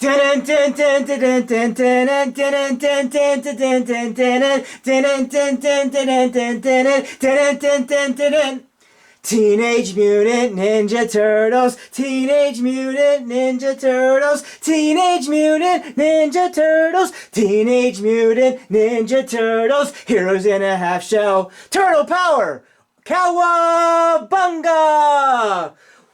Teenage Mutant Ninja Turtles, Teenage Mutant Ninja Turtles, Teenage Mutant Ninja Turtles, Teenage Mutant Ninja Turtles, Heroes in a Half Shell, Turtle Power, Cowabunga!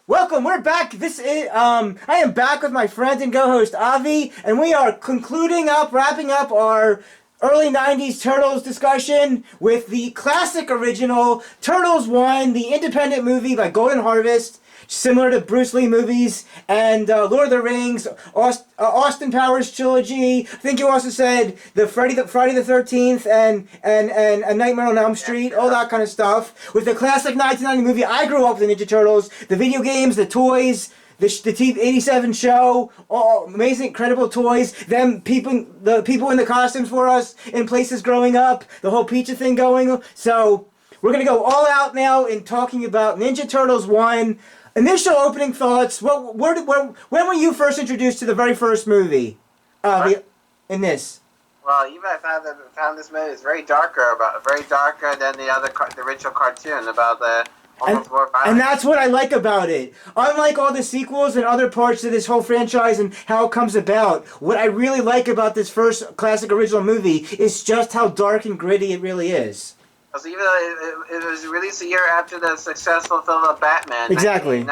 Welcome, we're back. I am back with my friend and co-host Avi, and we are wrapping up our early 90s Turtles discussion with the classic original Turtles 1, the independent movie by Golden Harvest, similar to Bruce Lee movies, and Lord of the Rings, Austin Powers trilogy. I think you also said the Friday the 13th and A Nightmare on Elm Street, all that kind of stuff. With the classic 1990 movie, I grew up with the Ninja Turtles, the video games, the toys, the 87 show, all amazing, incredible toys, the people in the costumes for us in places growing up, the whole pizza thing going. So we're going to go all out now in talking about Ninja Turtles 1. Initial opening thoughts. When were you first introduced to the very first movie? In this. Well, you might have found this movie is very darker than the original cartoon about the almost more violent. And that's what I like about it. Unlike all the sequels and other parts of this whole franchise and how it comes about, what I really like about this first classic original movie is just how dark and gritty it really is. So even though it was released a year after the successful film of Batman, exactly.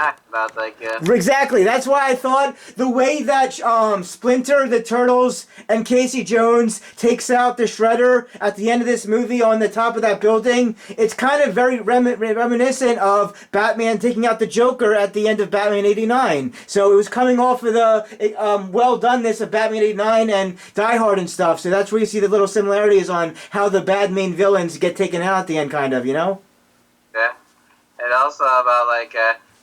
Exactly. That's why I thought the way that Splinter, the Turtles, and Casey Jones takes out the Shredder at the end of this movie on the top of that building, it's kind of very reminiscent of Batman taking out the Joker at the end of Batman '89. So it was coming off of the well-doneness of Batman '89 and Die Hard and stuff. So that's where you see the little similarities on how the bad main villains get taken out at the end, kind of, you know? Yeah. And also about, and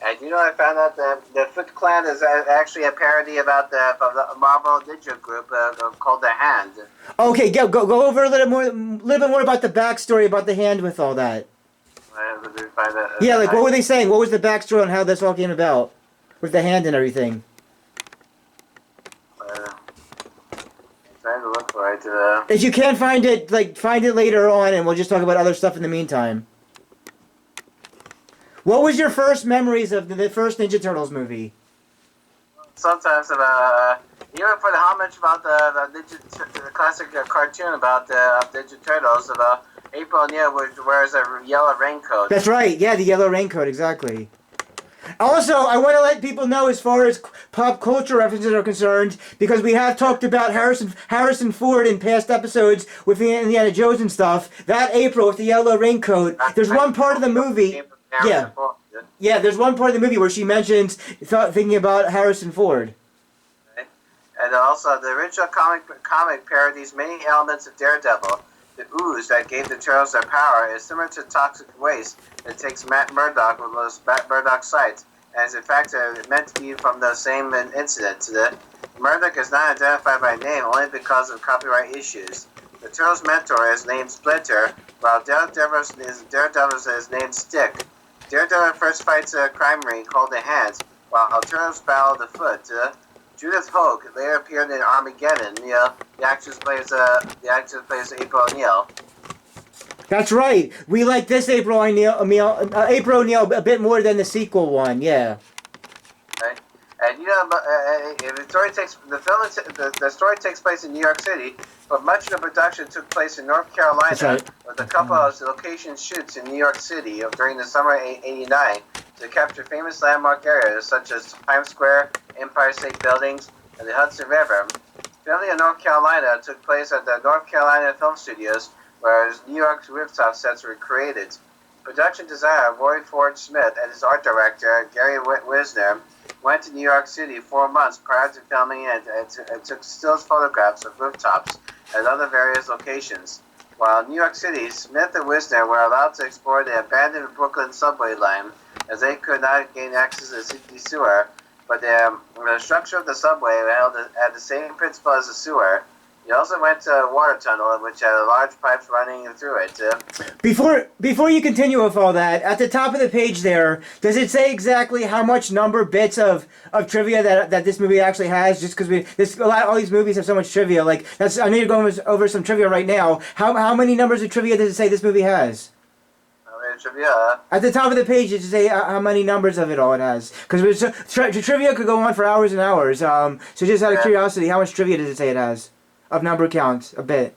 I found out that the Foot Clan is actually a parody about the Marvel Ninja group called The Hand. Okay, go over a little bit more about the backstory about the Hand with all that. Yeah, what were they saying? What was the backstory on how this all came about? With the Hand and everything? Trying to look for it. If you can't find it, find it later on, and we'll just talk about other stuff in the meantime. What was your first memories of the first Ninja Turtles movie? Sometimes about even for the homage about the classic cartoon about the Ninja Turtles about April O'Neil wears a yellow raincoat. That's right. Yeah, the yellow raincoat, exactly. Also, I want to let people know as far as pop culture references are concerned, because we have talked about Harrison Ford in past episodes with the Indiana Jones and stuff. That April with the yellow raincoat, there's one part of the movie... Yeah, there's one part of the movie where she mentions thinking about Harrison Ford. Okay. And also, the original comic parodies many elements of Daredevil. The ooze that gave the Turtles their power is similar to toxic waste that takes Matt Murdock with those Matt Murdock sites, and is in fact meant to be from the same incident. Murdock is not identified by name only because of copyright issues. The Turtles' mentor is named Splinter, while Daredevil's is named Stick. Daredevil first fights a crime ring called the Hands, while Turtles battle the Foot. Judith Hogue later appeared in Armageddon. The actress plays April O'Neil. That's right. We like this April O'Neil a bit more than the sequel one. Yeah. Right. And the story takes place in New York City, but much of the production took place in North Carolina, right, with a couple of location shoots in New York City during the summer of '89 to capture famous landmark areas such as Times Square, Empire State Buildings, and the Hudson River. Filming in North Carolina took place at the North Carolina Film Studios, where New York's rooftop sets were created. Production designer Roy Ford Smith and his art director Gary Wisner went to New York City 4 months prior to filming and took still photographs of rooftops and other various locations. While in New York City, Smith and Wisner were allowed to explore the abandoned Brooklyn subway line, as they could not gain access to the city sewer, but the structure of the subway had the same principle as the sewer. You also went to a water tunnel, which had large pipes running through it. Before you continue with all that, at the top of the page there, does it say exactly how much bits of trivia that this movie actually has? Just because all these movies have so much trivia. Like I need to go over some trivia right now. How many numbers of trivia does it say this movie has? Trivia. At the top of the page, it say how many numbers of it all it has. Because trivia could go on for hours and hours. So just out of curiosity, how much trivia does it say it has? Of number count, a bit.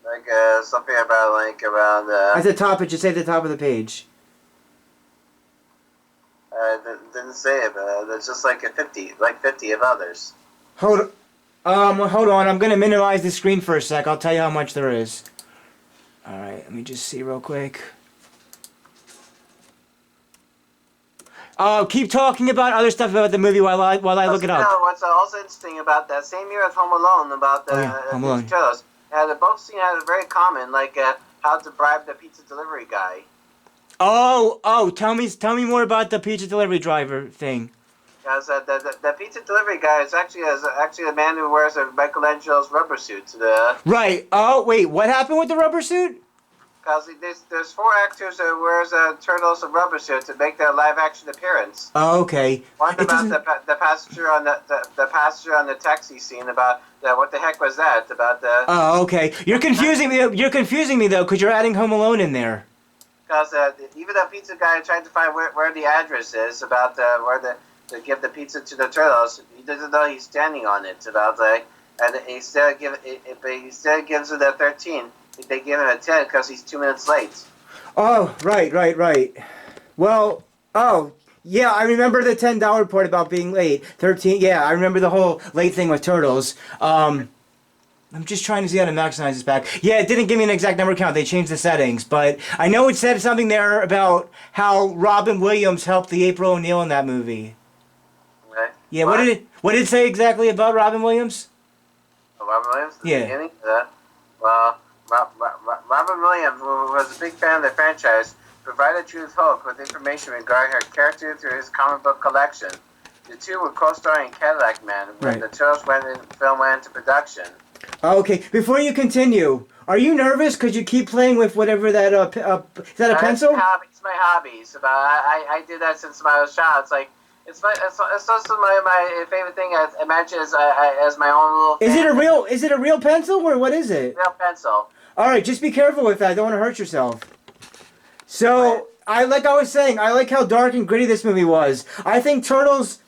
Like something about around. At the top, it should say at the top of the page. Didn't say it, but there's just like 50 of others. Hold on. I'm gonna minimize the screen for a sec. I'll tell you how much there is. All right, let me just see real quick. Keep talking about other stuff about the movie while I look it up. What's also interesting about that same year as Home Alone, about the Home Alone. shows, the both scene had a very common, like how to bribe the pizza delivery guy. Tell me more about the pizza delivery driver thing. Because the pizza delivery guy is actually a man who wears a Michelangelo's rubber suit. Right. Oh wait, what happened with the rubber suit? Because there's 4 actors who wears turtles and rubber suits to make their live action appearance. Oh, okay. One about the passenger on the passenger on the taxi scene, about what the heck was that, about the. Oh, okay. You're confusing me though, because you're adding Home Alone in there. Because even the pizza guy tried to find where the address is, about to give the pizza to the turtles. He doesn't know he's standing on it. And he still gives it a 13. They give him a 10 because he's 2 minutes late. Oh, right. Well, yeah, I remember the $10 part about being late. 13, yeah, I remember the whole late thing with turtles. I'm just trying to see how to maximize this back. Yeah, it didn't give me an exact number count. They changed the settings, but I know it said something there about how Robin Williams helped the April O'Neil in that movie. Okay. Yeah, what did it say exactly about Robin Williams? Robin Williams? Yeah. Beginning? Well, Robin Williams, who was a big fan of the franchise, provided Judith Hoke with information regarding her character through his comic book collection. The two were co-starring Cadillac Man when the Turtles film went into production. Okay, before you continue, are you nervous because you keep playing with whatever that, is that a pencil? It's my hobbies. I did that since I was a child. It's like, it's also my favorite thing. I imagine as my own little. Is it a real pencil or what is it? Real pencil. All right, just be careful with that. Don't want to hurt yourself. So, I was saying, I like how dark and gritty this movie was. I think Turtles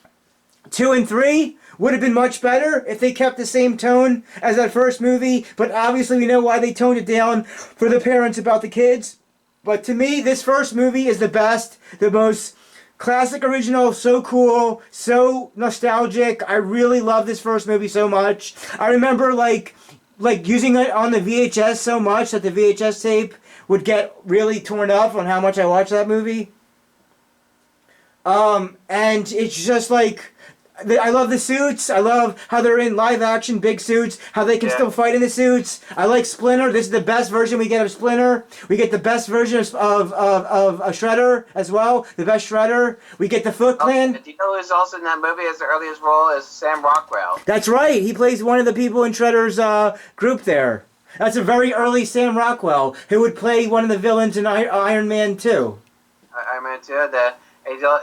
2 and 3 would have been much better if they kept the same tone as that first movie, but obviously we know why they toned it down for the parents about the kids. But to me, this first movie is the best, the most classic original, so cool, so nostalgic. I really love this first movie so much. I remember like using it on the VHS so much that the VHS tape would get really torn up on how much I watched that movie. And it's just like, I love the suits. I love how they're in live action big suits, how they can still fight in the suits. I like Splinter. This is the best version we get of Splinter. We get the best version of Shredder as well. The best Shredder. We get the Foot Clan. Do you know who's also in that movie as the earliest role as Sam Rockwell? That's right. He plays one of the people in Shredder's group there. That's a very early Sam Rockwell, who would play one of the villains in Iron Man 2. Iron Man 2,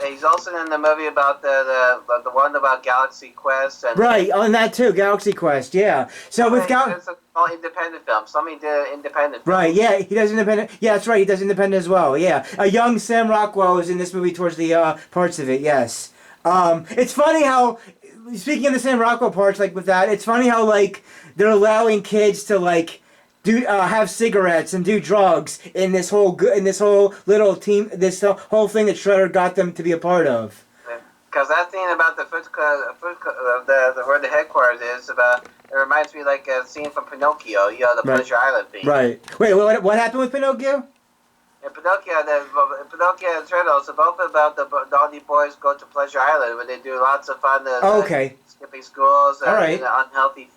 he's also in the movie about the one about Galaxy Quest. And right, on that too, Galaxy Quest, yeah. So we've got... It's all independent films. Somebody did independent films. Right, yeah, he does independent... Yeah, that's right, he does independent as well, yeah. A young Sam Rockwell is in this movie towards the parts of it, yes. It's funny how... Speaking of the Sam Rockwell parts, like with that, it's funny how, like, they're allowing kids to, like... have cigarettes and do drugs in this whole little team, this whole thing that Shredder got them to be a part of. Because that thing about the where the headquarters is, it reminds me like a scene from Pinocchio. You know, the Pleasure Island thing. Right. Wait, what happened with Pinocchio? In Pinocchio, Pinocchio and Turtles are both about the naughty boys go to Pleasure Island where they do lots of fun. Okay. Skipping schools. All right. In an unhealthy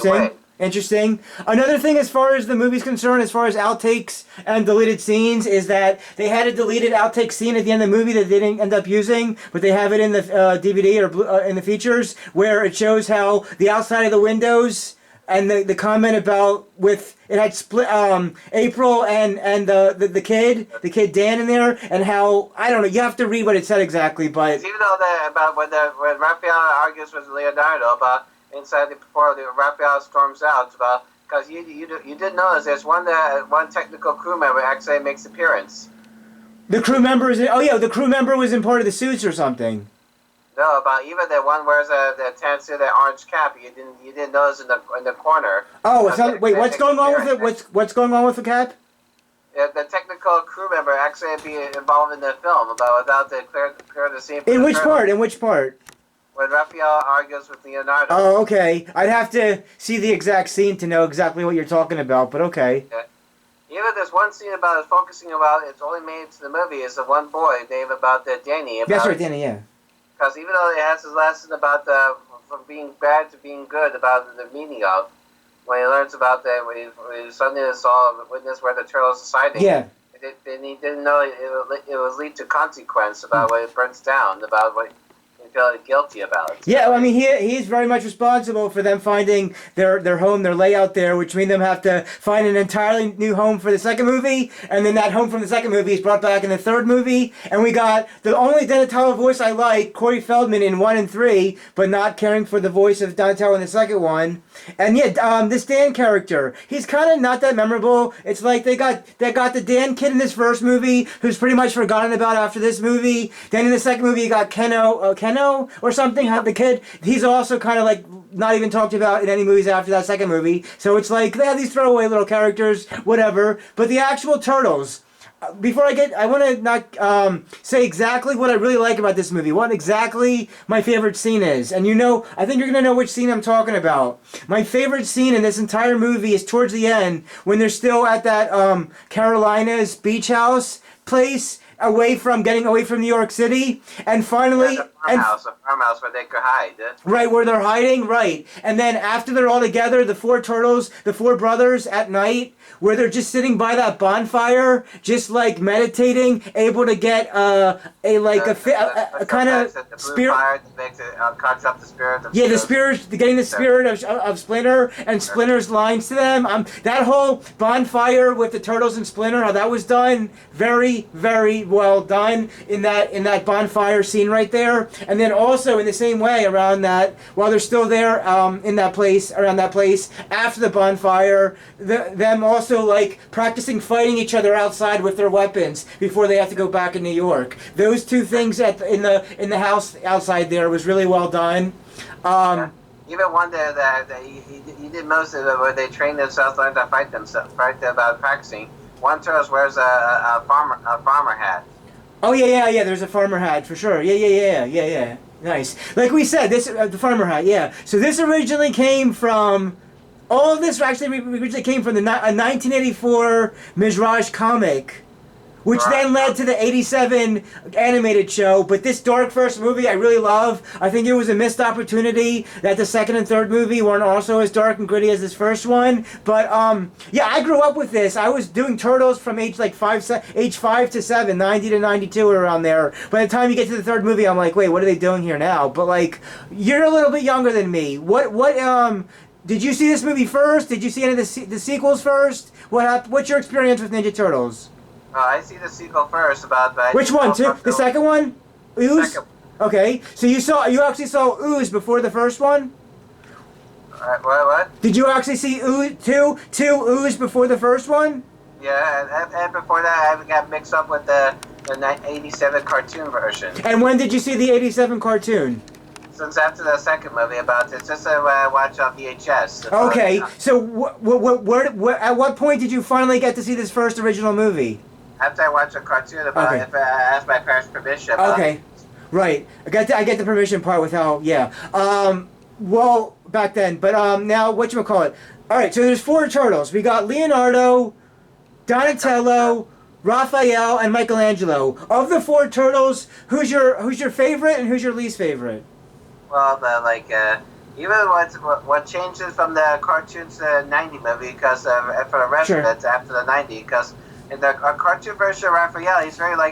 way. Interesting. Another thing as far as the movie's concerned, as far as outtakes and deleted scenes, is that they had a deleted outtake scene at the end of the movie that they didn't end up using, but they have it in the DVD or in the features, where it shows how the outside of the windows and the comment about with it had split April and the kid Dan in there, and how I don't know, you have to read what it said exactly, but even though about when Raphael argues with Leonardo about inside before the Raphael storms out about because you did notice there's one technical crew member actually makes appearance. the crew member is the crew member was in part of the suits or something. No, about even the one wears the tan suit, that orange cap. You didn't notice in the corner. Oh, wait, what's going on with it? What's going on with the cap? Yeah, the technical crew member actually be involved in the film without the clear the scene. In which part? In which part? When Raphael argues with Leonardo. Oh, okay. I'd have to see the exact scene to know exactly what you're talking about, but okay. Yeah. Even there's one scene about it focusing about it's only made it to the movie is the one boy named about the Danny. That's right, Danny. Yeah. Because even though it has his lesson about from being bad to being good, about the meaning of, when he learns about that, when he suddenly saw witness where the turtles are hiding, yeah, and he didn't know it would lead to consequence about when it burns down, about what he felt guilty about. Yeah, I mean, he's very much responsible for them finding their home, their layout there, which means them have to find an entirely new home for the second movie, and then that home from the second movie is brought back in the third movie, and we got the only Donatello voice I like, Corey Feldman in 1 and 3, but not caring for the voice of Donatello in the second one. And yeah, this Dan character, he's kind of not that memorable. It's like they got the Dan kid in this first movie, who's pretty much forgotten about after this movie. Then in the second movie, you got Keno or something. The kid, he's also kind of like not even talked about in any movies after that second movie. So it's like they have these throwaway little characters, whatever. But the actual turtles. Before I want to not say exactly what I really like about this movie, what exactly my favorite scene is. And I think you're going to know which scene I'm talking about. My favorite scene in this entire movie is towards the end, when they're still at that Carolina's beach house place, getting away from New York City, and finally... a farmhouse where they could hide. Right, where they're hiding, right. And then after they're all together, the four turtles, the four brothers at night, where they're just sitting by that bonfire, just like meditating, able to get a kind of spirit. Conjures up the spirit. Yeah, the spirit, getting the spirit of Splinter and Splinter's lines to them. That whole bonfire with the turtles and Splinter, how that was done, very, very well done in that bonfire scene right there. And then also in the same way around that, while they're still there around that place, after the bonfire, them also like practicing fighting each other outside with their weapons before they have to go back in New York. Those two things in the house outside there was really well done. Even one day that you did most of it where they train themselves, learn to fight about practicing. One turtle wears a farmer hat. Oh yeah. There's a farmer hat for sure. Yeah. Nice. Like we said, this the farmer hat. Yeah. So this originally came from. All of this actually originally came from a 1984 Mizraj comic, which then led to the 87 animated show. But this dark first movie I really love. I think it was a missed opportunity that the second and third movie weren't also as dark and gritty as this first one. But yeah, I grew up with this. I was doing Turtles from age 5 to 7, 90 to 92 or around there. By the time you get to the third movie, I'm like, wait, what are they doing here now? But like, you're a little bit younger than me. Did you see this movie first? Did you see any of the sequels first? What's your experience with Ninja Turtles? I see the sequel first. Which one? The second one? Ooze? Second. Okay. So you actually saw Ooze before the first one? What? Did you actually see two Ooze before the first one? Yeah, and before that I got mixed up with the 87 cartoon version. And when did you see the 87 cartoon? Since after the second movie about it, just watch on VHS. Okay, so at what point did you finally get to see this first original movie? After I watched a cartoon about it, if I asked my parents' permission. Okay, right. I get the permission part with how, yeah. Well, back then, but now, whatchamacallit. All right, so there's four turtles. We got Leonardo, Donatello, Raphael, and Michelangelo. Of the four turtles, who's your favorite and who's your least favorite? Well, even what changes from the cartoon to the 90 movie, because for the rest of it after the 90, because in the cartoon version of Raphael, he's very very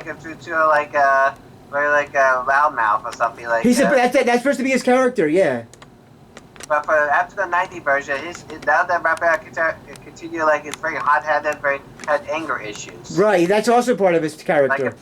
loudmouth or something like. That's supposed to be his character, yeah. But for after the '90 version, now that Raphael continue like it's very hot-headed, had anger issues. Right, that's also part of his character.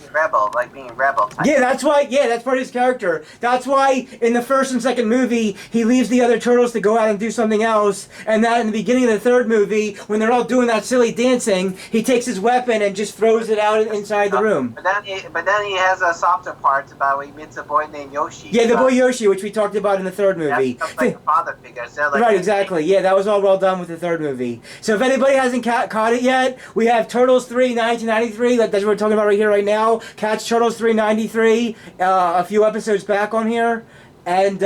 Like being rebel type. Yeah, that's why. Yeah, that's part of his character. That's why in the first and second movie he leaves the other turtles to go out and do something else, and that in the beginning of the third movie, when they're all doing that silly dancing, he takes his weapon and just throws it out inside the room. But then he has a softer part about when he meets a boy named Yoshi. Yeah, the boy Yoshi, which we talked about in the third movie. That's like a father figure. So like right, exactly. Yeah, that was all well done with the third movie. So if anybody hasn't caught it yet, we have Turtles 3, 1993. That's what we're talking about right here, right now. Catch Turtles 3, 93. A few episodes back on here. And,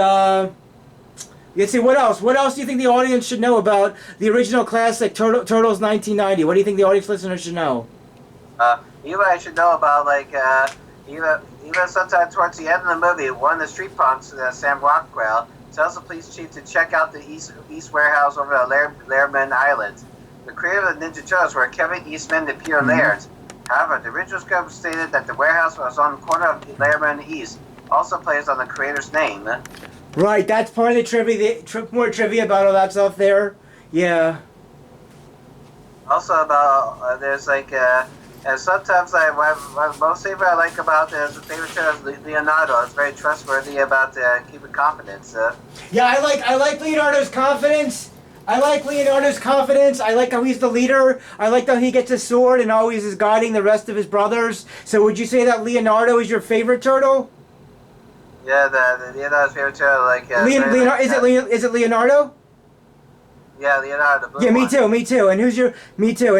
let's see, what else? What else do you think the audience should know about the original classic Turtles 1990? What do you think the audience listeners should know? You guys should know about, like, even sometime towards the end of the movie, one of the street punks, Sam Rockwell, tells the police chief to check out the East Warehouse over at Lairman Island. The creator of the Ninja Turtles were Kevin Eastman and Peter Laird. However, the original script stated that the warehouse was on the corner of Lairman and East, also plays on the creator's name. Right, that's part of the trivia, more trivia about all that stuff there. Yeah. Also about, there's like, and sometimes mostly what I like about the favorite turtle is Leonardo. It's very trustworthy about keeping confidence. Yeah, I like Leonardo's confidence. I like how he's the leader. I like how he gets a sword and always is guiding the rest of his brothers. So would you say that Leonardo is your favorite turtle? Yeah, the Leonardo's favorite turtle. Like Leonardo, is it Leonardo? Yeah, Leonardo. The blue yeah, me one. too. And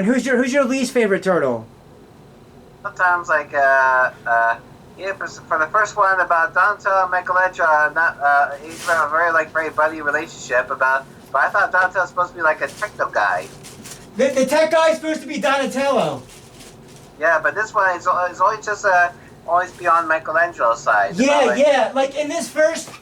who's your least favorite turtle? Sometimes like for the first one about Donatello and Michelangelo, he's a very buddy relationship but I thought Donatello was supposed to be like a techno guy. The tech guy is supposed to be Donatello. Yeah, but this one is always just always beyond Michelangelo's side. Yeah. Like in this first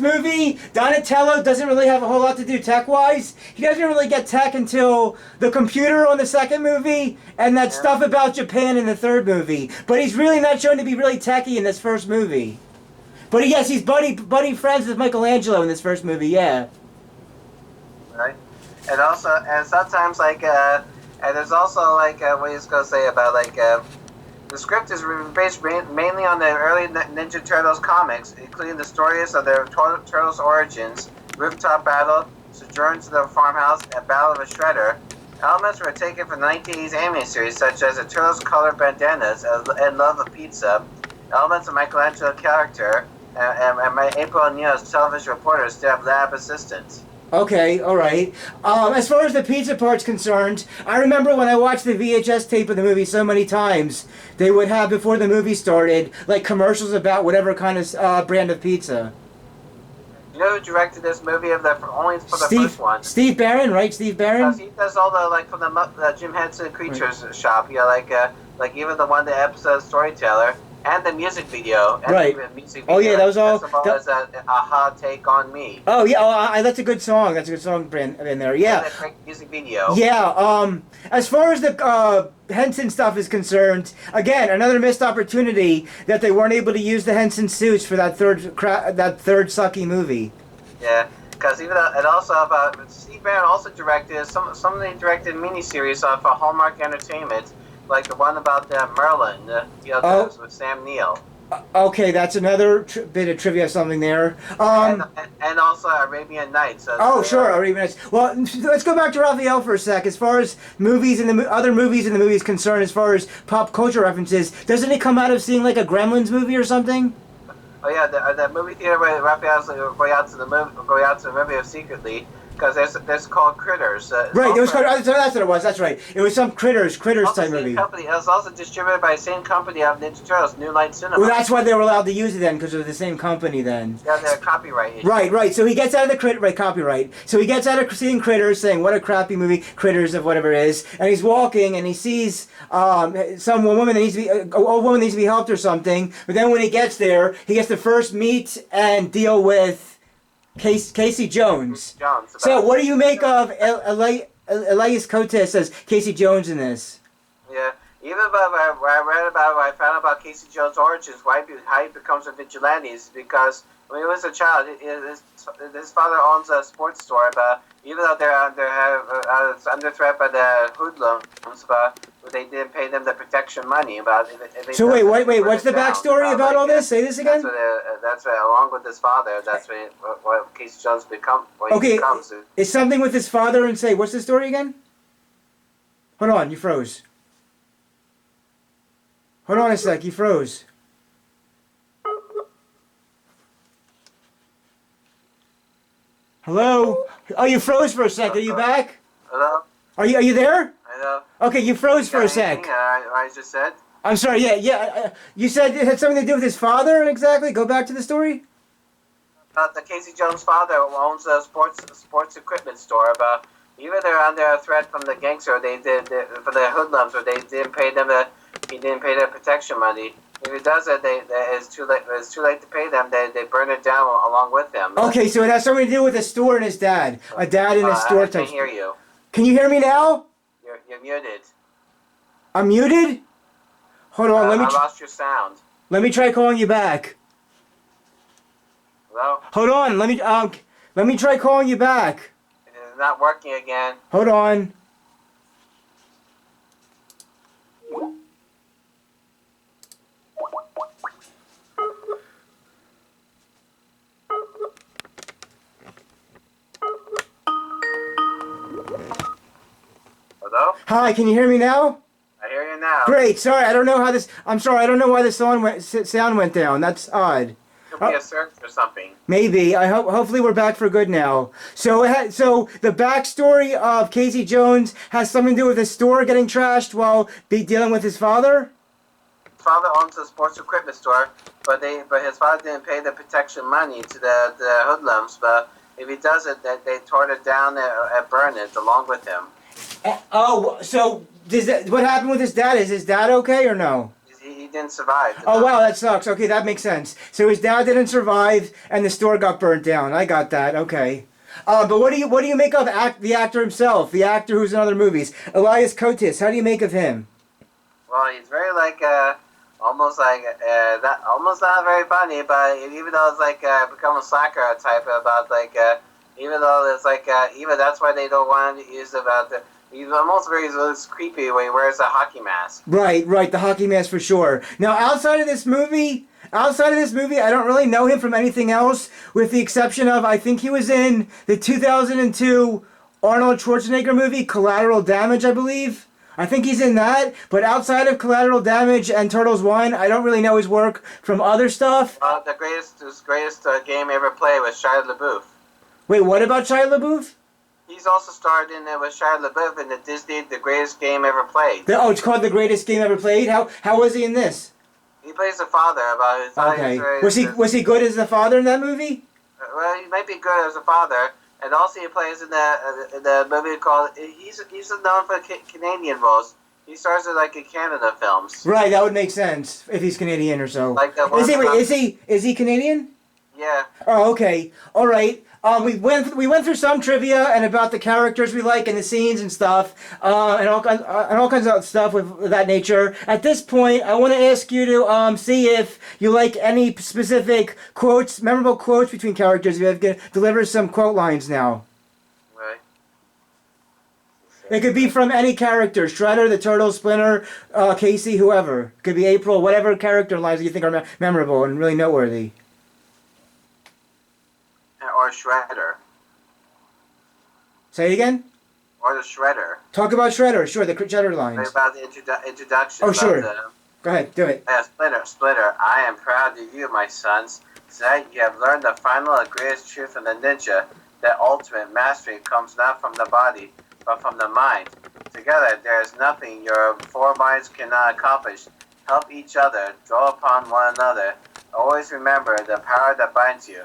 movie, Donatello doesn't really have a whole lot to do tech-wise. He doesn't really get tech until the computer on the second movie and that stuff about Japan in the third movie. But he's really not shown to be really techy in this first movie. But yes, he's buddy friends with Michelangelo in this first movie. Yeah. Right, and sometimes and there's also what he's gonna say about the script is based mainly on the early Ninja Turtles comics, including the stories of the Turtles' origins, rooftop battle, sojourn to the farmhouse, and battle of a shredder. Elements were taken from the 1980s anime series, such as the Turtles' colored bandanas and love of pizza, elements of Michelangelo's character, and my April O'Neil's television reporter instead of lab assistants. Okay, all right. As far as the pizza part's concerned, I remember when I watched the VHS tape of the movie so many times, they would have, before the movie started, like commercials about whatever kind of brand of pizza. You know who directed this movie only for the first one? Steve Barron, right? Steve Barron? He does all the, from the Jim Henson Creatures shop, like even the one, the episode Storyteller. And the music video. Right. The music video. Oh yeah, that was all. As a Aha Take on Me. Oh yeah, that's a good song. That's a good song in there. Yeah. And a great music video. Yeah. As far as the Henson stuff is concerned, again, another missed opportunity that they weren't able to use the Henson suits for that third sucky movie. Yeah. Because and also about Steve Barron also directed some of the directed miniseries for Hallmark Entertainment. Like the one about Merlin, with Sam Neill. Okay, that's another bit of trivia, something there. And also Arabian Nights. Sure, Arabian Nights. Well, let's go back to Raphael for a sec. As far as movies and other movies in the movie is concerned, as far as pop culture references, doesn't it come out of seeing like a Gremlins movie or something? Oh yeah, the movie theater where Raphael's going out to the movie secretly. Because there's called Critters. Right, it was called, that's what it was, that's right. It was some Critters type movie. It was also distributed by the same company of Ninja Turtles, New Line Cinema. Well, that's why they were allowed to use it then, because it was the same company then. Yeah, they're copyright issue. Right. So he gets out of the copyright. So he gets out of seeing Critters, saying, what a crappy movie, Critters of whatever it is, and he's walking, and he sees some woman that needs to be, a old woman needs to be helped or something, but then when he gets there, he gets to first meet and deal with Casey Jones. So what do you make of Elias Cotes as Casey Jones in this? Yeah, Even I found out about Casey Jones' origins, how he becomes a vigilante is because when he was a child, his father owns a sports store, but even though it's under threat by the hoodlums, but they didn't pay them the protection money. But so wait, what's the backstory about all this? Say this again. That's what, along with his father, that's what Casey Jones becomes. It's something with his father, and say, what's the story again? Hold on, you froze. Hold on a sec, you froze. Hello? Oh, you froze for a sec. Are you back? Hello? Are you there? Hello? Okay, you froze for a sec. I just said? I'm sorry, yeah. You said it had something to do with his father, exactly? Go back to the story? The Casey Jones' father owns a sports equipment store, but even they're under threat from the gangster, for the hoodlums, or he didn't pay their protection money. If he does it, it's too late to pay them. They burn it down along with him. Okay, so it has something to do with a store and his dad. A dad in a store type. I can't hear you. Can you hear me now? You're muted. I'm muted? Hold on, I lost your sound. Let me try calling you back. Hello? Hold on, let me try calling you back. It's not working again. Hold on. Hello? Hi, can you hear me now? I hear you now. Great. Sorry, I don't know why the sound went down. That's odd. Could be a search or something. Maybe. Hopefully we're back for good now. So the backstory of Casey Jones has something to do with his store getting trashed while dealing with his father? His father owns a sports equipment store, but his father didn't pay the protection money to the hoodlums, but if he does it, they tore it down and burned it along with him. So what happened with his dad? Is his dad okay or no? He didn't survive. Oh wow, that sucks. Okay, that makes sense. So his dad didn't survive, and the store got burnt down. I got that. Okay. But what do you make of the actor himself, the actor who's in other movies, Elias Koteas? How do you make of him? Well, he's very almost not very funny, but even though it's become a slacker type about even though it's even that's why they don't want to use about the. He's almost very creepy when he wears a hockey mask. Right, the hockey mask for sure. Now, outside of this movie, I don't really know him from anything else, with the exception of I think he was in the 2002 Arnold Schwarzenegger movie, Collateral Damage, I believe. I think he's in that, but outside of Collateral Damage and Turtles 1, I don't really know his work from other stuff. The greatest game ever played was Shia LaBeouf. Wait, what about Shia LaBeouf? He's also starred in it with Shia LaBeouf in the Disney The Greatest Game Ever Played. It's called The Greatest Game Ever Played? How was he in this? He plays the father. Was he good as the father in that movie? Well, he might be good as a father, and also he plays in the movie called. He's known for Canadian roles. He stars in Canada films. Right, that would make sense if he's Canadian or so. Is he Canadian? Yeah. Oh, okay. All right. We went through some trivia and about the characters we like and the scenes and stuff, and all kinds of stuff with that nature. At this point, I want to ask you to see if you like any specific quotes, memorable quotes between characters. You have to deliver some quote lines now. Right. It could be from any character: Shredder, the Turtle, Splinter, Casey, whoever. It could be April, whatever character lines you think are memorable and really noteworthy. Or Shredder. Say it again? Or the Shredder. Talk about Shredder, sure, the Shredder lines. About the introduction. Oh, sure. Go ahead, do it. Splinter, I am proud of you, my sons. Tonight you have learned the final and greatest truth from the ninja, that ultimate mastery comes not from the body, but from the mind. Together there is nothing your four minds cannot accomplish. Help each other, draw upon one another. Always remember the power that binds you.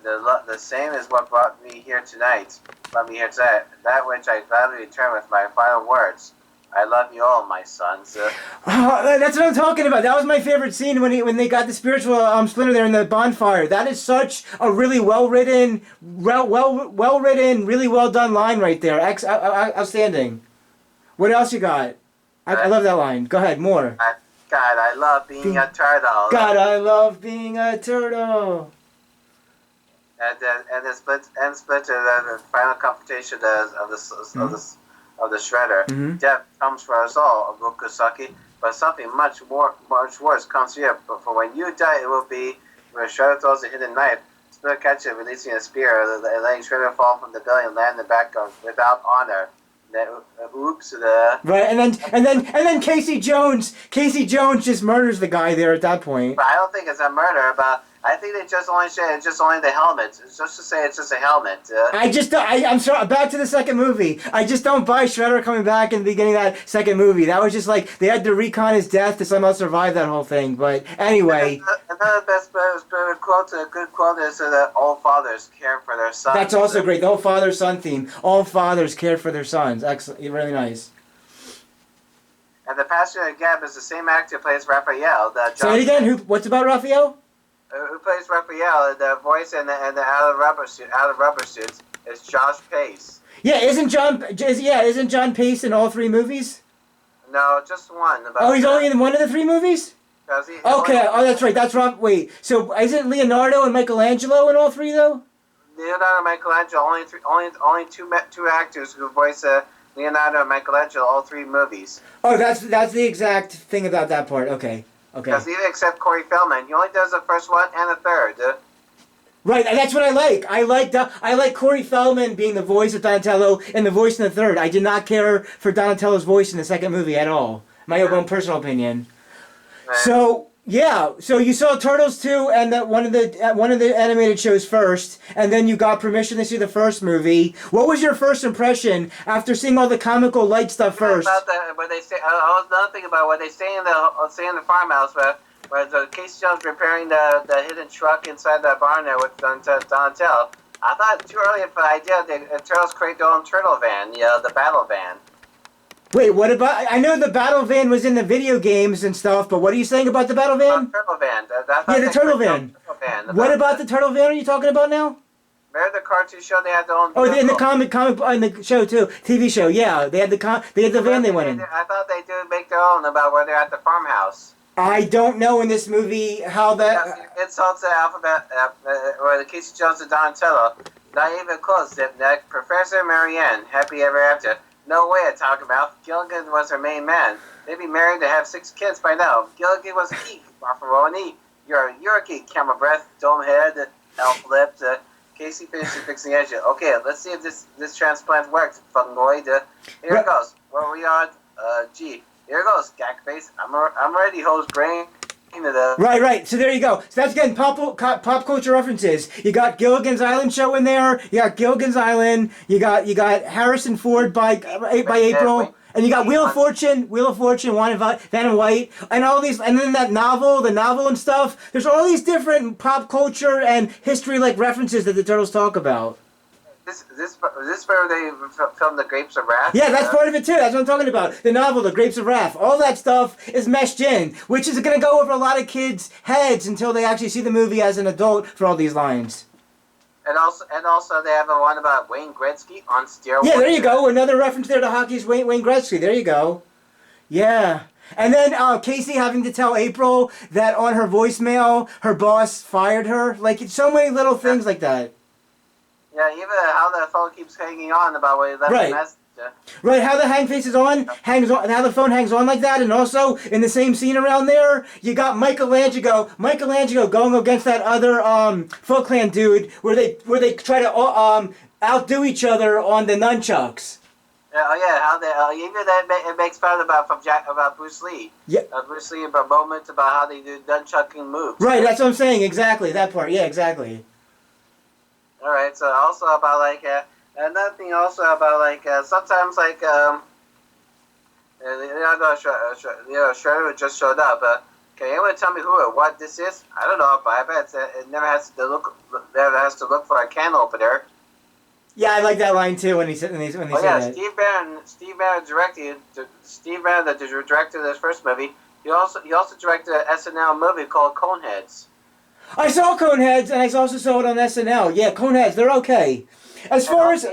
The same is what brought me here tonight. That which I gladly return with my final words. I love you all, my sons. That's what I'm talking about. That was my favorite scene when they got the spiritual Splinter there in the bonfire. That is such a really well written, really well done line right there. Outstanding. What else you got? I love that line. Go ahead, more. God, I love being a turtle. God, I love being a turtle. And Splinter, the final confrontation of the Shredder. Mm-hmm. Death comes for us all, Rokusaki, but something much worse comes here. But for when you die, it will be when Shredder throws a hidden knife. Splinter catches it, releasing a spear, letting Shredder fall from the building and land in the back without honor. Right, and then Casey Jones just murders the guy there at that point. But I don't think it's a murder, but I think they just only say it's just only the helmet. It's just to say it's just a helmet. I'm sorry, back to the second movie. I just don't buy Shredder coming back in the beginning of that second movie. That was just like, they had to recon his death to somehow survive that whole thing. But anyway. Another good quote is that all fathers care for their sons. That's also great. The whole father-son theme. All fathers care for their sons. Excellent. Really nice. And the passenger Gab is the same actor who plays Raphael. Say it again. What's about Raphael? Who plays Raphael? The voice and the out of rubber suits is Josh Pace. Yeah, isn't John Pace in all three movies? No, just one. He's only in one of the three movies? Okay, that's right. That's Rob. Wait, so isn't Leonardo and Michelangelo in all three though? Leonardo and Michelangelo, only two actors who voice Leonardo and Michelangelo, all three movies. Oh, that's the exact thing about that part. Okay. Because even except Corey Feldman, he only does the first one and the third. Right, and that's what I like. I like Corey Feldman being the voice of Donatello and the voice in the third. I did not care for Donatello's voice in the second movie at all. My own personal opinion. Right. So you saw Turtles 2 and one of the animated shows first, and then you got permission to see the first movie. What was your first impression after seeing all the comical light stuff first? What they say, I was another thing about what they say in the farmhouse where Casey Jones repairing the hidden truck inside the barn there with Donatello. I thought too early for the idea that Turtles create their own turtle van, the battle van. Wait, what about... I know the battle van was in the video games and stuff, but what are you saying about the battle van? Turtle van. The turtle van. What about the turtle van are you talking about now? Remember the cartoon show they had their own... Oh, in the comic in the show too. TV show, yeah. They had the van they went in. I thought they did make their own about where they're at the farmhouse. I don't know in this movie how that... It's also the alphabet, where the Casey Jones and Donatello. Not even close, Dipneck. Professor Marianne, happy ever after. No way to talk about. Gilligan was her main man. They'd be married to have 6 kids by now. Gilligan was a geek. Barbaroni. You're a geek. Camera breath, dome head, elf lipped. Casey finishes fixing the engine. Okay, let's see if this transplant works. Fungoid. Here it goes. Where are we on? G. Here it goes. Gack face. I'm ready. Hose brain. Right. So there you go. So that's again pop culture references. You got Gilligan's Island show in there. You got Gilligan's Island. You got Harrison Ford by April, and you got Wheel of Fortune, Van White, and all these, and then the novel and stuff. There's all these different pop culture and history like references that the Turtles talk about. This where they filmed the Grapes of Wrath? Yeah, that's part of it too. That's what I'm talking about. The novel, The Grapes of Wrath. All that stuff is meshed in, which is going to go over a lot of kids' heads until they actually see the movie as an adult for all these lines. And also they have a one about Wayne Gretzky on steroids. Yeah, there you go. Another reference there to hockey's Wayne Gretzky. There you go. Yeah. And then Casey having to tell April that on her voicemail, her boss fired her. Like, it's so many little things like that. Yeah, even how the phone keeps hanging on about what he left the message. Right, how the hang face is hangs on, how the phone hangs on like that, and also in the same scene around there, you got Michelangelo going against that other Foot Clan dude, where they try to outdo each other on the nunchucks. How they even that it makes fun about Bruce Lee. Yeah, Bruce Lee about moments about how they do nunchucking moves. Right, that's what I'm saying. Exactly that part. Yeah, exactly. All right. So also about another thing also about sometimes Shredder just showed up. Can anyone tell me who or what this is? I don't know, but I bet it never has to look for a can opener. Yeah, I like that line too when he said that. Steve Bannon directed. Steve Bannon, the director of this first movie. He also directed an SNL movie called Coneheads. I saw Coneheads, and I also saw it on SNL. Yeah, Coneheads, they're okay. As far as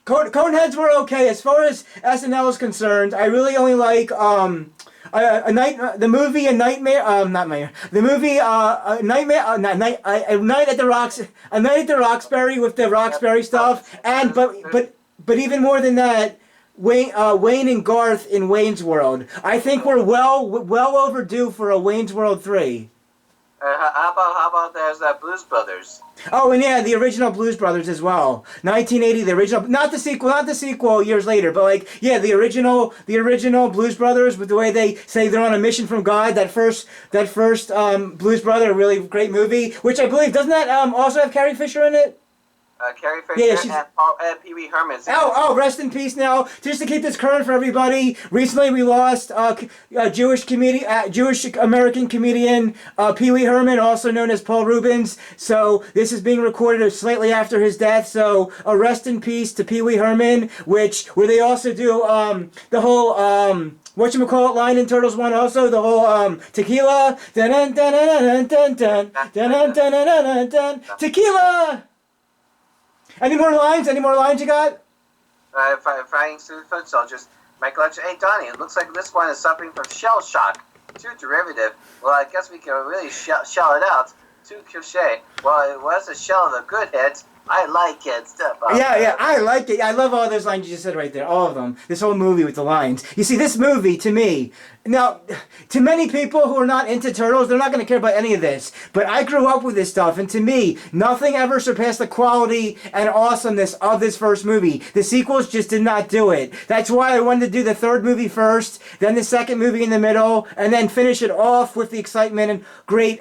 Coneheads were okay. As far as SNL is concerned, I really only like the movie A Nightmare. Not Nightmare. The movie A Nightmare. Not Night. A Night at the Rocks. A Night at the Roxbury with the Roxbury stuff. And but even more than that, Wayne and Garth in Wayne's World. I think we're well overdue for a Wayne's World 3. How about there's Blues Brothers? Oh, and yeah, the original Blues Brothers as well. 1980, the original, not the sequel years later, but like, yeah, the original Blues Brothers, with the way they say they're on a mission from God. That first Blues Brother, a really great movie, which I believe, doesn't that also have Carrie Fisher in it? Carrie Fisher and Pee Wee Herman. Oh, rest in peace now. Just to keep this current for everybody, recently we lost Jewish American comedian Pee Wee Herman, also known as Paul Rubens. So this is being recorded slightly after his death. So rest in peace to Pee Wee Herman, where they also do the whole whatchamacallit line in Turtles 1 also, the whole tequila. Dun dun dun dun dun dun dun dun dun dun tequila. Any more lines you got? Fighting through foot soldiers. Michael, hey Donnie, it looks like this one is suffering from shell shock. Too derivative. Well, I guess we can really shell it out. Too cliche. Well, it was a shell of a good hit. I like it. Stuff. Yeah, I like it. I love all those lines you just said right there. All of them. This whole movie with the lines. You see, this movie, to me, now, to many people who are not into Turtles, they're not going to care about any of this. But I grew up with this stuff, and to me, nothing ever surpassed the quality and awesomeness of this first movie. The sequels just did not do it. That's why I wanted to do the third movie first, then the second movie in the middle, and then finish it off with the excitement and great,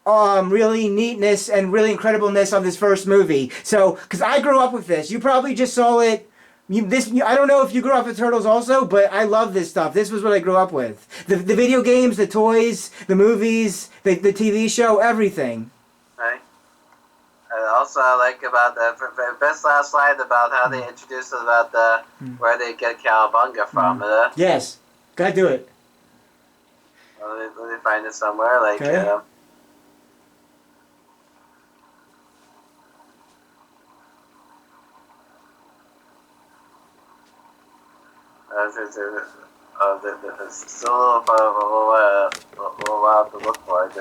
really neatness and really incredibleness of this first movie. So, because I grew up with this. You probably just saw it. I don't know if you grew up with Turtles also, but I love this stuff. This was what I grew up with. The video games, the toys, the movies, the TV show, everything. Right. Also, I like about the best last slide about how they introduced about where they get cowabunga from. Yes. Gotta do it. Let me find it somewhere. Like, okay. It's still a little while to look for it.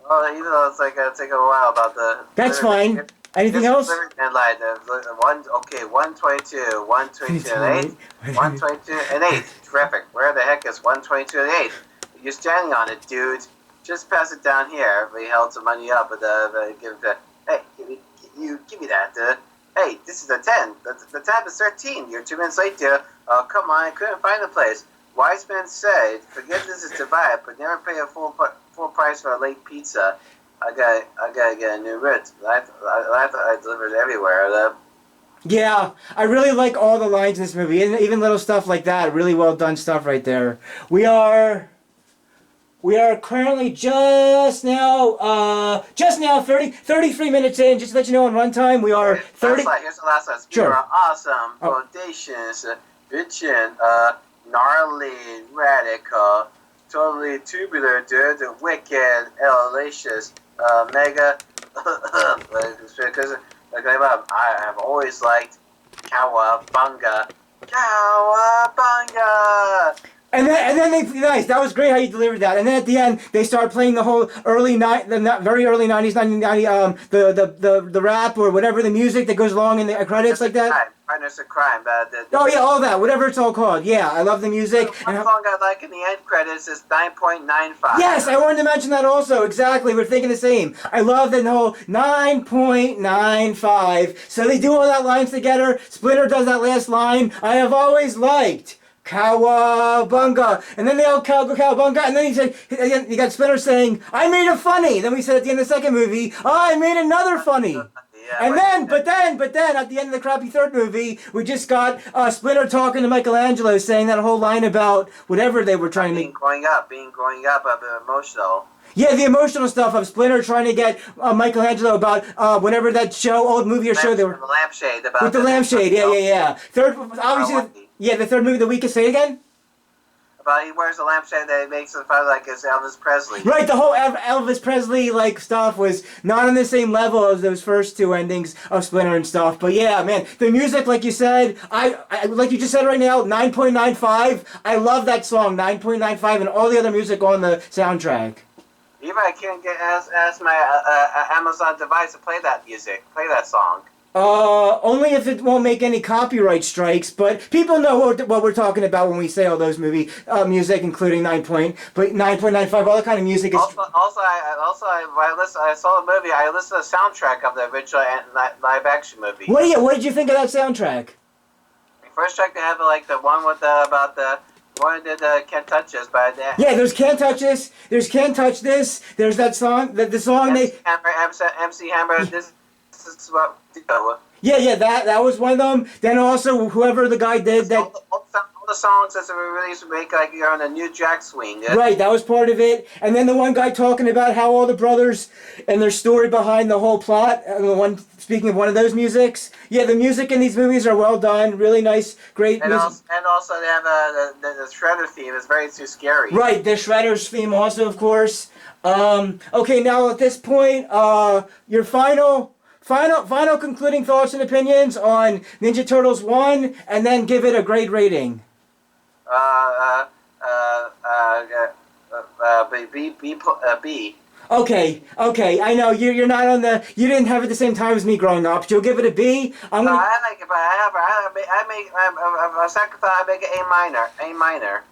Well, even though it's like take a while about the. That's fine. Anything else? And like 122, 122 and 8, 122 and 8. Terrific. Where the heck is 122 and 8? You're standing on it, dude. Just pass it down here. We held some money up, but give it. Hey, give me that. Hey, this is a 10. The tab is 13. You're 2 minutes late, dear. Oh, come on. I couldn't find the place. Wise men say, forgiveness is divine, but never pay a full price for a late pizza. I gotta get a new route. I delivered everywhere. Yeah, I really like all the lines in this movie, and even little stuff like that. Really well done stuff right there. We are currently just now 33 minutes in. Just to let you know on runtime, we are 30. Here's the last one. Sure. You are awesome. Foundations, bitchin', gnarly, radical, totally tubular, dude, wicked, hellacious, mega. Because I have always liked cowabunga. Cowabunga! And then nice. That was great how you delivered that. And then at the end, they start playing the whole very early 90s, 1990, the rap or whatever, the music that goes along in the credits like that. Partners of Crime. Oh yeah, all that, whatever it's all called. Yeah, I love the music. One song I like in the end credits is 9.95. Yes, I wanted to mention that also. Exactly, we're thinking the same. I love the whole 9.95. So they do all that lines together. Splinter does that last line. I have always liked cowabunga, and then they all go cowabunga, and then he said, you got Splinter saying, I made a funny. Then we said at the end of the second movie, I made another funny. Yeah, and then, but then, at the end of the crappy third movie, we just got Splinter talking to Michelangelo, saying that whole line about whatever they were trying to make. Being growing up, a bit emotional. Yeah, the emotional stuff of Splinter trying to get Michelangelo about whatever that old movie or show they were. The lampshade about. With the lampshade, yeah. Third, obviously, yeah, the third movie, the weakest. Say it again. but he wears a lampshade that makes it feel like it's Elvis Presley. Right, the whole Elvis Presley like stuff was not on the same level as those first two endings of Splinter and stuff. But yeah, man, the music, like you said, I like you just said right now, 9.95. I love that song, 9.95, and all the other music on the soundtrack. Even I can't ask my Amazon device to play that song. Only if it won't make any copyright strikes, but people know what we're talking about when we say all those movie music, including 9.95, all that kind of music is... I saw the movie, I listened to the soundtrack of the original live action movie. What did you think of that soundtrack? The first track they have like the one with about the one that Can't Touch Us, but yeah, there's Can't Touch This, there's Can't Touch This, there's that song, the song MC Hammer, this is what... Yeah, that was one of them. Then also, whoever the guy did that... All the songs that were released make like you're on a new jack swing. Right, that was part of it. And then the one guy talking about how all the brothers and their story behind the whole plot. Speaking of one of those musics. Yeah, the music in these movies are well done. Really nice, great music. And also they have the Shredder theme. It's very too scary. Right, the Shredder's theme also, of course. Okay, now at this point, your final concluding thoughts and opinions on Ninja Turtles 1, and then give it a grade rating. B. Okay. I know you're not on the. You didn't have it the same time as me growing up. So you'll give it a B. I like it, but I make it A minor.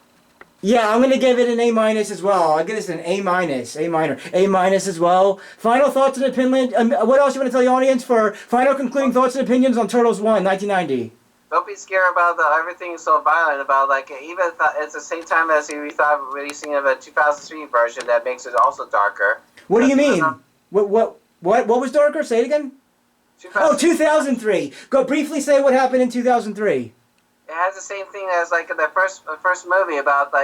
Yeah, I'm gonna give it an A- as well. I'll give this an A-, A- as well. Final thoughts and opinions. What else you want to tell the audience for final concluding thoughts and opinions on Turtles 1, 1990? Don't be scared about everything so violent about even if it's the same time as we thought releasing of a 2003 version that makes it also darker. What do you mean? What was darker? Say it again. 2003. Go briefly say what happened in 2003. It has the same thing as like the first movie about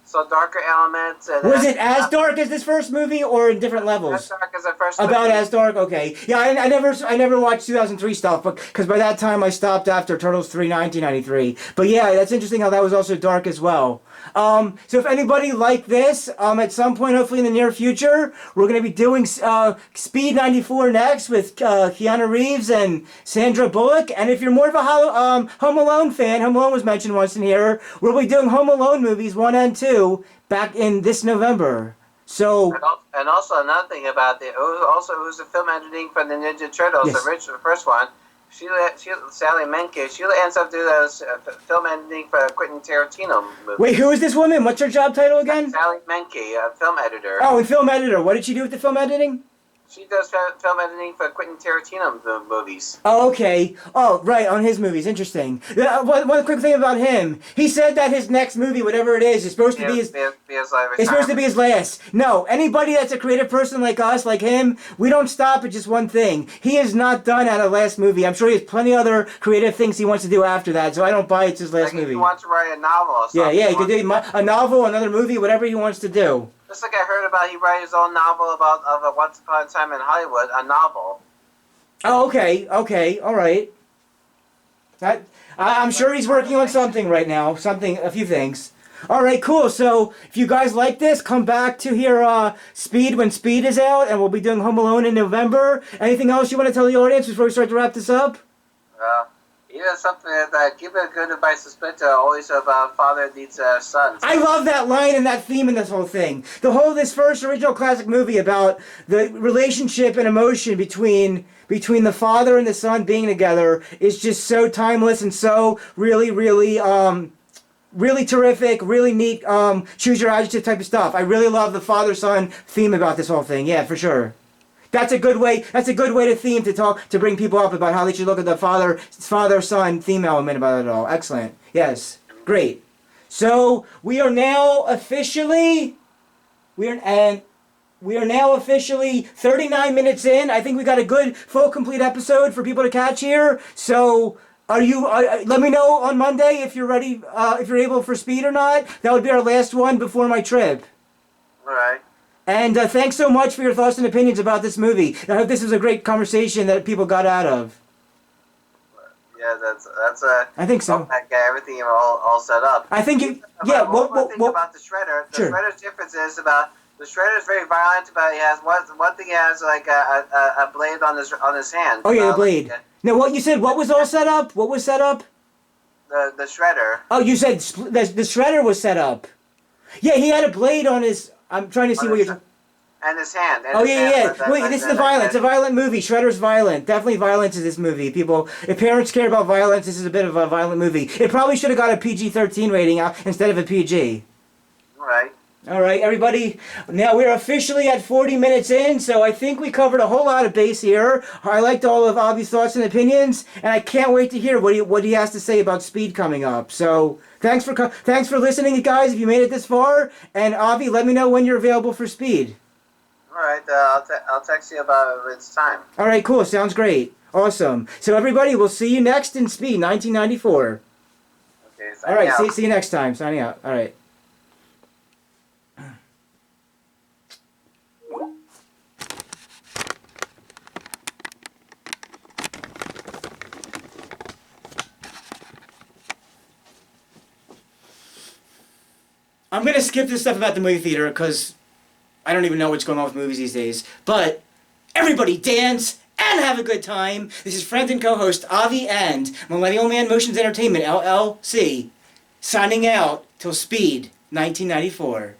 so darker elements. And was it as dark as this first movie, or in different levels? As dark as the first movie. About movie. as dark, okay. Yeah, I never watched 2003 stuff, because by that time I stopped after Turtles 3, 1993. But yeah, that's interesting how that was also dark as well. So if anybody liked this, at some point, hopefully in the near future, we're going to be doing Speed 94 next with Keanu Reeves and Sandra Bullock. And if you're more of a Home Alone fan, Home Alone was mentioned once in here, we'll be doing Home Alone movies 1 and 2 back in this November. So and also another thing about it was the film editing for the Ninja Turtles, yes. The original first one. Sally Menke, she ends up doing film editing for Quentin Tarantino movie. Wait, who is this woman? What's her job title again? Sally Menke, a film editor. Oh, a film editor. What did she do with the film editing? She does film editing for Quentin Tarantino movies. Oh, okay. Oh, right, on his movies. Interesting. One quick thing about him. He said that his next movie, whatever it is supposed to be his... It's supposed to be his last. No, anybody that's a creative person like us, like him, we don't stop at just one thing. He is not done at a last movie. I'm sure he has plenty other creative things he wants to do after that, so I don't buy it's his last movie. He wants to write a novel or something. Yeah, he could do a novel, another movie, whatever he wants to do. Just like I heard about, he wrote his own novel of Once Upon a Time in Hollywood, a novel. Oh, okay, all right. I'm sure he's working on something right now, a few things. All right, cool. So if you guys like this, come back to hear Speed when Speed is out, and we'll be doing Home Alone in November. Anything else you want to tell the audience before we start to wrap this up? Even something that give a good advice to Splinter, always about father needs sons. I love that line and that theme in this whole thing. This first original classic movie about the relationship and emotion between the father and the son being together is just so timeless and so really terrific, really neat, choose your adjective type of stuff. I really love the father-son theme about this whole thing. Yeah, for sure. That's a good way to theme to bring people up about how they should look at the father-son theme element about it all. Excellent. Yes. Great. So we are now officially 39 minutes in. I think we got a good full complete episode for people to catch here. So let me know on Monday if you're ready, if you're able for Speed or not. That would be our last one before my trip. All right. And thanks so much for your thoughts and opinions about this movie. I hope this was a great conversation that people got out of. Yeah, that's a. I think so. That guy, everything all set up. I think it. Yeah. One more thing about the Shredder. The Sure. Shredder's difference is about the Shredder's very violent. But he has one thing. He has like a blade on his hand. Oh yeah, the blade. Now what you said? What was all set up? What was set up? The Shredder. Oh, you said the Shredder was set up. Yeah, he had a blade on his. I'm trying to see what you're. And his hand. And oh his yeah, hand, yeah. Wait, this is the violence. It's a violent movie. Shredder's violent. Definitely violence in this movie. People, if parents care about violence, this is a bit of a violent movie. It probably should have got a PG-13 rating instead of a PG. Right. All right, everybody. Now we're officially at 40 minutes in, so I think we covered a whole lot of base here. I liked all of Avi's thoughts and opinions, and I can't wait to hear what he has to say about Speed coming up. So thanks for listening, guys. If you made it this far, and Avi, let me know when you're available for Speed. All right, I'll text you about its time. All right, cool. Sounds great. Awesome. So everybody, we'll see you next in Speed 1994. Okay. All right. See you next time. Signing out. All right. I'm gonna skip this stuff about the movie theater because I don't even know what's going on with movies these days. But everybody dance and have a good time. This is friend and co-host Avi and Millennial Man Motions Entertainment, LLC, signing out till Speed 1994.